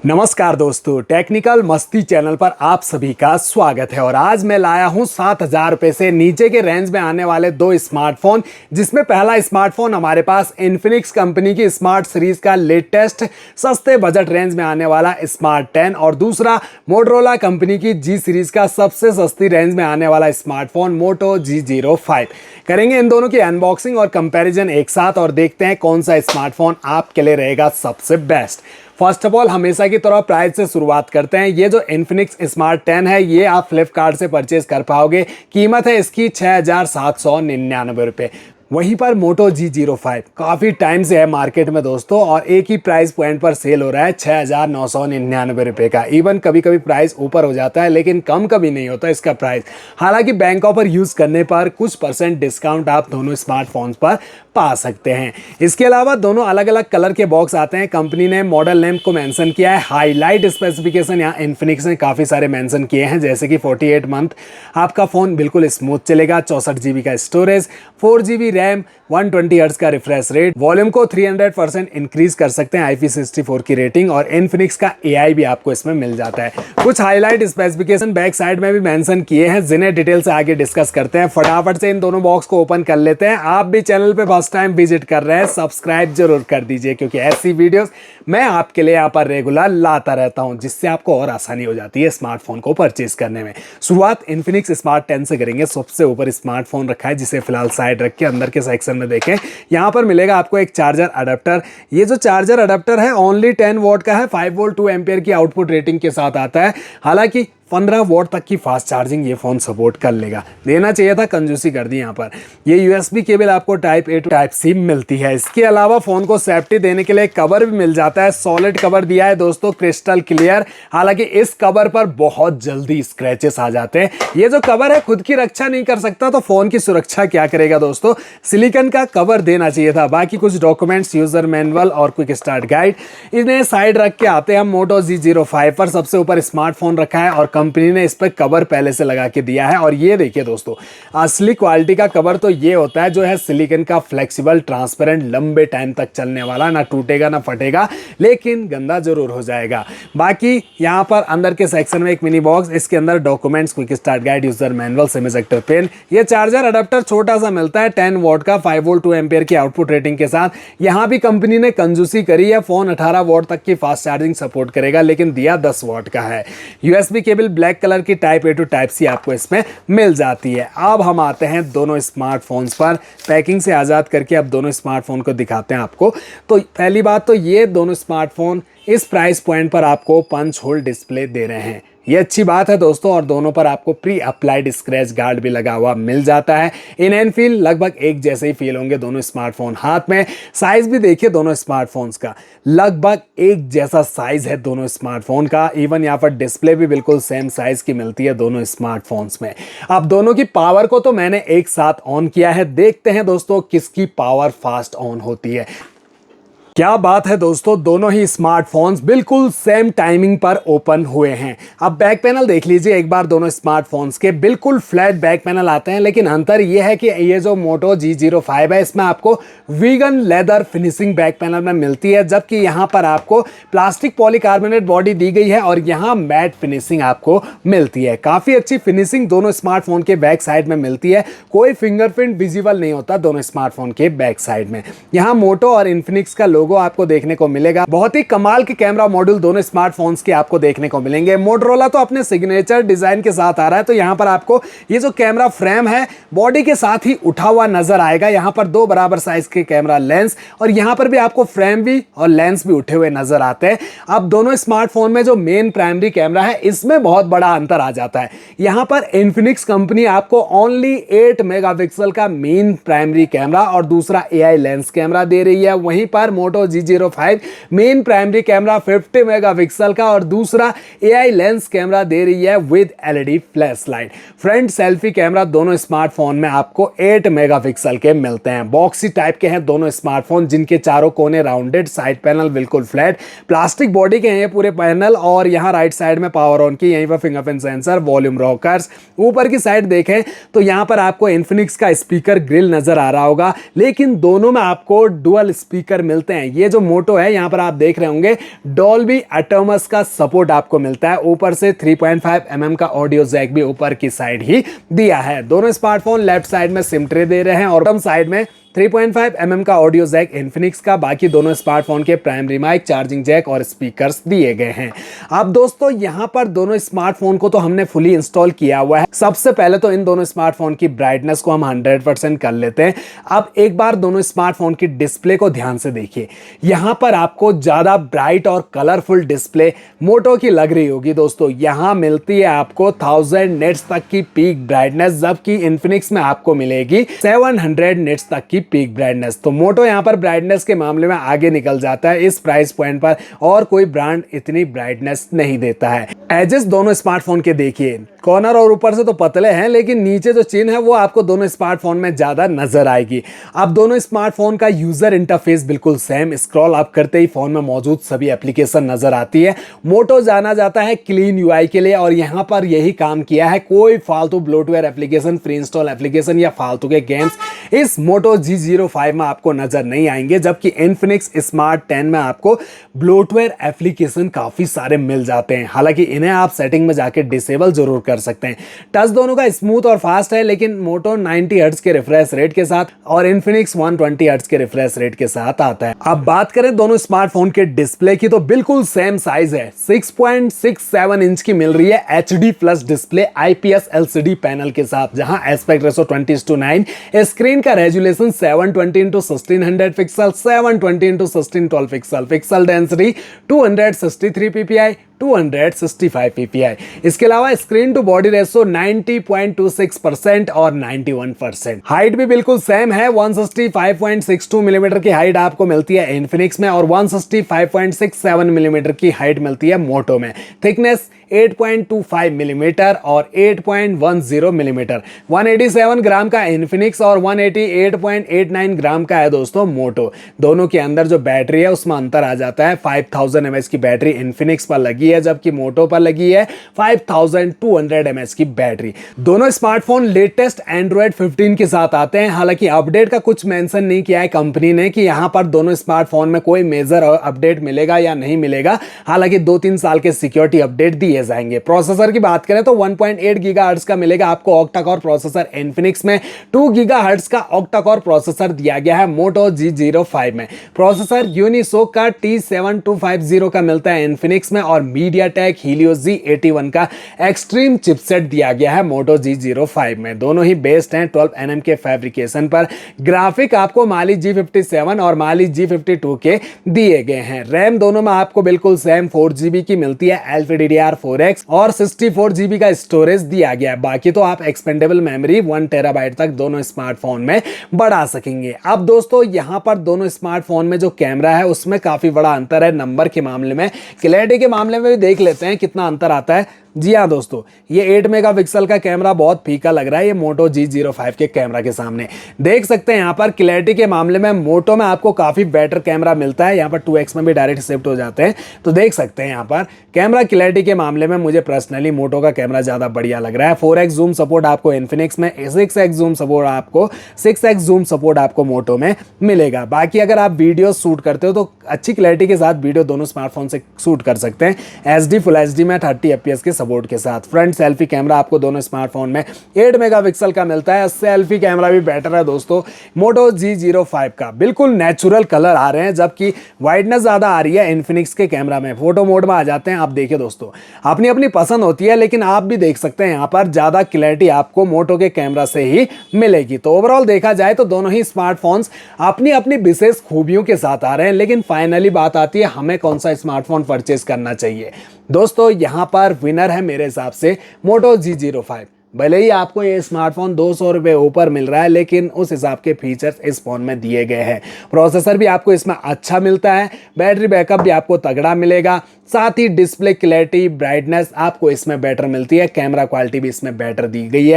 नमस्कार दोस्तों, टेक्निकल मस्ती चैनल पर आप सभी का स्वागत है। और आज मैं लाया हूं 7,000 रुपए से नीचे के रेंज में आने वाले दो स्मार्टफोन, जिसमें पहला स्मार्टफोन हमारे पास इन्फिनिक्स कंपनी की स्मार्ट सीरीज का लेटेस्ट सस्ते बजट रेंज में आने वाला स्मार्ट 10 और दूसरा मोटरोला कंपनी की जी सीरीज का सबसे सस्ती रेंज में आने वाला स्मार्टफोन मोटो G05। करेंगे इन दोनों की अनबॉक्सिंग और कंपैरिजन एक साथ और देखते हैं कौन सा स्मार्टफोन आपके लिए रहेगा सबसे बेस्ट। फर्स्ट ऑफ ऑल हमेशा की तरह प्राइस से शुरुआत करते हैं। ये जो इन्फिनिक्स स्मार्ट 10 है ये आप फ्लिपकार्ट से परचेज कर पाओगे। कीमत है इसकी 6,799 रुपये। वहीं पर मोटो G05 काफ़ी टाइम से है मार्केट में दोस्तों, और एक ही प्राइस पॉइंट पर सेल हो रहा है 6,999 रुपये का। इवन कभी कभी प्राइस ऊपर हो जाता है लेकिन कम कभी नहीं होता इसका प्राइस। हालांकि बैंक ऑफर यूज़ करने पर कुछ % डिस्काउंट आप दोनों स्मार्टफोन्स पर पा सकते हैं। इसके अलावा दोनों अलग अलग कलर के बॉक्स आते हैं। कंपनी ने मॉडल नेम को मेंशन किया है। हाईलाइट स्पेसिफिकेशन यहाँ इन्फिनिक्स ने काफ़ी सारे मेंशन किए हैं, जैसे कि 48 मंथ आपका फ़ोन बिल्कुल स्मूथ चलेगा, 64 GB का स्टोरेज, 4 GB रैम, 120 हर्ट्ज का रिफ्रेश रेट, वॉल्यूम को 300% इंक्रीज कर सकते हैं, IP64 की रेटिंग, और इन्फिनिक्स का AI भी आपको इसमें मिल जाता है। कुछ हाईलाइट स्पेसिफिकेशन बैक साइड में भी मेंशन किए हैं, जिन्हें डिटेल से आगे डिस्कस करते हैं। फटाफट से इन दोनों बॉक्स को ओपन कर लेते हैं। आप भी चैनल पे फर्स्ट टाइम विजिट कर रहे हैं, सब्सक्राइब जरूर कर दीजिए, क्योंकि ऐसी वीडियोस मैं आपके लिए यहाँ पर रेगुलर लाता रहता हूँ, जिससे आपको और आसानी हो जाती है स्मार्टफोन को परचेज करने में। शुरुआत इन्फिनिक्स स्मार्ट 10 से करेंगे। सबसे ऊपर स्मार्टफोन रखा है, जिसे फिलहाल साइड रख के अंदर के सेक्शन में देखें। यहाँ पर मिलेगा आपको एक चार्जर अडेप्टर। ये जो चार्जर अडेप्टर है ओनली 10 वॉट का है, 5 वोल्ट 2 एम्पियर की आउटपुट रेटिंग के साथ आता है। हालांकि 15 वॉट तक की फास्ट चार्जिंग ये फ़ोन सपोर्ट कर लेगा। देना चाहिए था, कंजूसी कर दी यहाँ पर। ये USB केबल आपको type A to type C मिलती है। इसके अलावा फ़ोन को सेफ्टी देने के लिए कवर भी मिल जाता है। सॉलिड कवर दिया है दोस्तों, क्रिस्टल क्लियर। हालांकि इस कवर पर बहुत जल्दी स्क्रैचेस आ जाते हैं। ये जो कवर है खुद की रक्षा नहीं कर सकता, तो फ़ोन की सुरक्षा क्या करेगा दोस्तों। सिलिकॉन का कवर देना चाहिए था। बाकी कुछ डॉक्यूमेंट्स, यूज़र मैनुअल और क्विक स्टार्ट गाइड, इन्हें साइड रख के आते हैं हम मोटो G05 पर। सबसे ऊपर स्मार्टफोन रखा है और कंपनी ने इस पर कवर पहले से लगा के दिया है। और ये देखिए दोस्तों, असली क्वालिटी का कवर तो ये होता है जो है सिलिकॉन का, फ्लेक्सिबल, ट्रांसपेरेंट, लंबे टाइम तक चलने वाला, ना टूटेगा ना फटेगा, लेकिन गंदा जरूर हो जाएगा। बाकी यहाँ पर अंदर के सेक्शन में एक मिनी बॉक्स, इसके अंदर documents, quick start guide, user manual, semiconductor pen. ये चार्जर अडेप्टर छोटा सा मिलता है 10 वॉट का, 5 वोल्ट 2 एम्पियर की आउटपुट रेटिंग के साथ। यहाँ भी कंपनी ने कंजूसी करी है। फोन 18 वॉट तक की फास्ट चार्जिंग सपोर्ट करेगा, लेकिन दिया 10 वॉट का है। USB केबल ब्लैक कलर की type A to type C आपको इसमें मिल जाती है। अब हम आते हैं दोनों स्मार्टफोन्स पर। पैकिंग से आज़ाद करके अब दोनों स्मार्टफोन को दिखाते हैं आपको। तो पहली बात तो ये दोनों स्मार्टफोन इस प्राइस पॉइंट पर आपको पंच होल डिस्प्ले दे रहे हैं, ये अच्छी बात है दोस्तों। और दोनों पर आपको प्री अप्लाइड स्क्रैच गार्ड भी लगा हुआ मिल जाता है। इन एंड फील लगभग एक जैसे ही फील होंगे दोनों स्मार्टफोन हाथ में। साइज भी देखिए दोनों स्मार्टफोन्स का, लगभग एक जैसा साइज है दोनों स्मार्टफोन का। इवन यहाँ पर डिस्प्ले भी बिल्कुल सेम साइज की मिलती है दोनों स्मार्टफोन्स में। अब दोनों की पावर को तो मैंने एक साथ ऑन किया है, देखते हैं दोस्तों किसकी पावर फास्ट ऑन होती है। क्या बात है दोस्तों, दोनों ही स्मार्टफोन्स बिल्कुल सेम टाइमिंग पर ओपन हुए हैं। अब बैक पैनल देख लीजिए एक बार दोनों स्मार्टफोन्स के। बिल्कुल फ्लैट बैक पैनल आते हैं, लेकिन अंतर यह है कि ये जो मोटो G05 है इसमें आपको vegan leather finishing back panel में मिलती है, जबकि यहाँ पर आपको प्लास्टिक पॉलीकार्बोनेट बॉडी दी गई है और यहाँ मैट फिनिशिंग आपको मिलती है। काफ़ी अच्छी फिनिशिंग दोनों स्मार्टफोन के बैक साइड में मिलती है। कोई फिंगरप्रिंट विजिबल नहीं होता दोनों स्मार्टफोन के बैक साइड में। यहाँ मोटो और इन्फिनिक्स का लोगो आपको देखने को मिलेगा। बहुत ही कमाल के कैमरा मॉड्यूल दोनों स्मार्टफोन्स के आपको देखने को मिलेंगे। मोटरोला तो अपने सिग्नेचर डिजाइन के साथ आ रहा है, तो यहां पर आपको ये जो कैमरा फ्रेम है बॉडी के साथ ही उठा हुआ नजर आएगा। यहां पर 2 बराबर साइज के कैमरा लेंस, और यहां पर भी आपको फ्रेम भी और लेंस भी उठे हुए नजर आते हैं। अब दोनों स्मार्टफोन में जो मेन प्राइमरी कैमरा है इसमें बहुत बड़ा अंतर आ जाता है। यहां पर इन्फिनिक्स कंपनी आपको ओनली 8 मेगापिक्सल का मेन प्राइमरी कैमरा और दूसरा AI लेंस कैमरा दे रही है। वहीं पर मोटो G05 main primary camera 50 megapixel का और दूसरा AI लेंस कैमरा दे रही है with LED flash light. Front selfie camera दोनों स्मार्टफोन में आपको 8 मेगापिक्सल के मिलते हैं। बॉक्सी टाइप के हैं दोनों स्मार्टफोन, जिनके चारों कोने राउंडेड, साइड पैनल बिल्कुल फ्लैट, प्लास्टिक बॉडी के हैं ये पूरे पैनल। और यहाँ राइट साइड में पावर ऑन की, यहीं पर फिंगरप्रिंट सेंसर, वॉल्यूम रॉकर्स। ऊपर की साइड देखें तो यहाँ पर आपको इन्फिनिक्स का स्पीकर ग्रिल नजर आ रहा होगा, लेकिन दोनों में आपको डुअल स्पीकर मिलते हैं। ये जो मोटो है यहाँ पर आप देख रहे होंगे डॉल्बी एटमॉस का सपोर्ट आपको मिलता है। ऊपर से 3.5 mm का ऑडियो जैक भी ऊपर की साइड ही दिया है। दोनों स्मार्टफोन लेफ्ट साइड में सिम ट्रे दे रहे हैं और बॉटम साइड में 3.5 mm का ऑडियो जैक इन्फिनिक्स का। बाकी दोनों स्मार्टफोन के प्राइमरी माइक, चार्जिंग जैक और स्पीकर्स दिए गए हैं। अब दोस्तों यहाँ पर दोनों स्मार्टफोन को तो हमने फुली इंस्टॉल किया हुआ है। सबसे पहले तो इन दोनों स्मार्टफोन की ब्राइटनेस को हम 100% कर लेते हैं। अब एक बार दोनों स्मार्टफोन की डिस्प्ले को ध्यान से देखिए। यहाँ पर आपको ज्यादा ब्राइट और कलरफुल डिस्प्ले मोटो की लग रही होगी दोस्तों। यहाँ मिलती है आपको 1000 निट्स तक की पीक ब्राइटनेस, जबकि इन्फिनिक्स में आपको मिलेगी 700 निट्स तक की पीक ब्राइटनेस। तो मोटो यहां पर ब्राइटनेस के मामले में आगे निकल जाता है इस प्राइस पॉइंट पर, और कोई ब्रांड इतनी ब्राइटनेस नहीं देता है। एजेस दोनों स्मार्टफोन के देखिए, कॉर्नर और ऊपर से तो पतले हैं, लेकिन नीचे जो चिन्ह है वो आपको दोनों स्मार्टफोन में ज्यादा नजर आएगी। अब दोनों स्मार्टफोन का यूजर इंटरफेस बिल्कुल सेम। स्क्रॉल अप करते ही फोन में मौजूद सभी एप्लीकेशन नजर आती है। मोटो जाना जाता है क्लीन यूआई के लिए और यहां पर यही काम किया है। कोई फालतू bloatware application, free install application या फालतू के गेम्स इस मोटो G05 में आपको नजर नहीं आएंगे, जबकि इन्फिनिक्स स्मार्ट 10 में आपको ब्लोटवेयर एप्लीकेशन काफी सारे मिल जाते हैं। हालांकि इन्हें आप सेटिंग में जाके डिसेबल जरूर कर सकते हैं। टच दोनों का स्मूथ और फास्ट है, लेकिन मोटो 90 हर्ट्ज के रिफ्रेश रेट के साथ और इन्फिनिक्स 120 हर्ट्ज के रिफ्रेश रेट के साथ आता है। अब बात करें दोनों स्मार्टफोन के डिस्प्ले की, तो बिल्कुल सेम साइज है। 6.67 इंच की मिल रही है HD plus display IPS LCD panel के साथ, जहां एस्पेक्ट रेशो 20:9, स्क्रीन का resolution 720x1600 pixel, 720x1612 pixel, pixel density 263 ppi, 265 ppi। इसके अलावा स्क्रीन टू बॉडी रेशो 90.26% और 91%। हाइट भी बिल्कुल सेम है। 165.62 मिलीमीटर की हाइट आपको मिलती है इन्फिनिक्स में और 165.67 मिलीमीटर की हाइट मिलती है मोटो में। थिकनेस 8.25 मिलीमीटर और 8.10 मिलीमीटर। 187 ग्राम का इन्फिनिक्स और 188.89 ग्राम का है दोस्तों मोटो। दोनों के अंदर जो बैटरी है उसमें अंतर आ जाता है। 5000 mAh की बैटरी इन्फिनिक्स पर लगी है, जबकि मोटो पर लगी है 5200 mAh की बैटरी। दोनों स्मार्टफोन लेटेस्ट एंड्रॉयड 15 के साथ आते हैं। हालांकि अपडेट का कुछ मेंशन नहीं किया है कंपनी ने कि यहां पर दोनों स्मार्टफोन में कोई मेजर अपडेट मिलेगा या नहीं मिलेगा। हालांकि 2-3 साल के सिक्योरिटी अपडेट दिए जाएंगे। प्रोसेसर की बात करें तो 1.8 गीगाहर्ट्ज का मिलेगा आपको ऑक्टा कोर प्रोसेसर इन्फिनिक्स में। 2 गीगाहर्ट्ज का ऑक्टा कोर प्रोसेसर दिया गया है मोटो G05 में। प्रोसेसर यूनिसोक का T7250 का मिलता है इन्फिनिक्स में और मीडियाटेक हीलियो Z81 का एक्सट्रीम चिपसेट दिया गया है मोटो G05 में। दोनों ही बेस्ड हैं 12 nm के फैब्रिकेशन पर। ग्राफिक आपको माली G57 और माली G52 के दिए गए हैं। रैम दोनों में आपको बिल्कुल सेम 4GB की मिलती है LPDDR4X और 64GB का स्टोरेज दिया गया है। बाकी तो आप एक्सपेंडेबल मेमोरी 1 TB तक दोनों स्मार्टफोन में बढ़ा सकेंगे। अब दोस्तों यहां पर दोनों स्मार्टफोन में जो कैमरा है उसमें काफी बड़ा अंतर है। नंबर के मामले में, क्लैरिटी के मामले में भी देख लेते हैं कितना अंतर आता है। जी हाँ दोस्तों, ये 8 मेगापिक्सल का कैमरा बहुत फीका लग रहा है ये मोटो G05 के कैमरा के सामने। देख सकते हैं यहाँ पर क्लैरिटी के मामले में मोटो में आपको काफी बेटर कैमरा मिलता है। यहाँ पर 2x में भी डायरेक्ट शिफ्ट हो जाते हैं। तो देख सकते हैं यहाँ पर कैमरा क्लैरिटी के मामले में मुझे पर्सनली मोटो का कैमरा ज्यादा बढ़िया लग रहा है। 4x जूम सपोर्ट आपको इन्फिनिक्स में, 6x जूम सपोर्ट आपको मोटो में मिलेगा। बाकी अगर आप वीडियो शूट करते हो तो अच्छी क्लैरिटी के साथ वीडियो दोनों स्मार्टफोन से शूट कर सकते हैं HD फुल HD में 30 fps के सपोर्ट के साथ। फ्रंट सेल्फी कैमरा आपको दोनों स्मार्टफोन में 8 मेगापिक्सल का मिलता है। सेल्फी कैमरा भी बेटर है दोस्तों मोटो G05 का। बिल्कुल नेचुरल कलर आ रहे हैं, जबकि वाइडनेस ज्यादा आ रही है इन्फिनिक्स के कैमरा में। फोटो मोड में आ जाते हैं। आप देखिए दोस्तों, अपनी अपनी पसंद होती है, लेकिन आप भी देख सकते हैं यहाँ पर ज्यादा क्लैरिटी आपको मोटो के कैमरा से ही मिलेगी। तो ओवरऑल देखा जाए तो दोनों ही स्मार्टफोन्स अपनी अपनी विशेष खूबियों के साथ आ रहे हैं। लेकिन फाइनली बात आती है हमें कौन सा स्मार्टफोन परचेज करना चाहिए। दोस्तों यहां पर विनर है मेरे हिसाब से मोटो G05। भले ही आपको ये स्मार्टफोन 200 रुपये ऊपर मिल रहा है, लेकिन उस हिसाब के फीचर्स इस फोन में दिए गए हैं। प्रोसेसर भी आपको इसमें अच्छा मिलता है, बैटरी बैकअप भी आपको तगड़ा मिलेगा, साथ ही डिस्प्ले क्लैरिटी, ब्राइटनेस आपको इसमें बेटर मिलती है, कैमरा क्वालिटी भी इसमें बेटर दी गई है।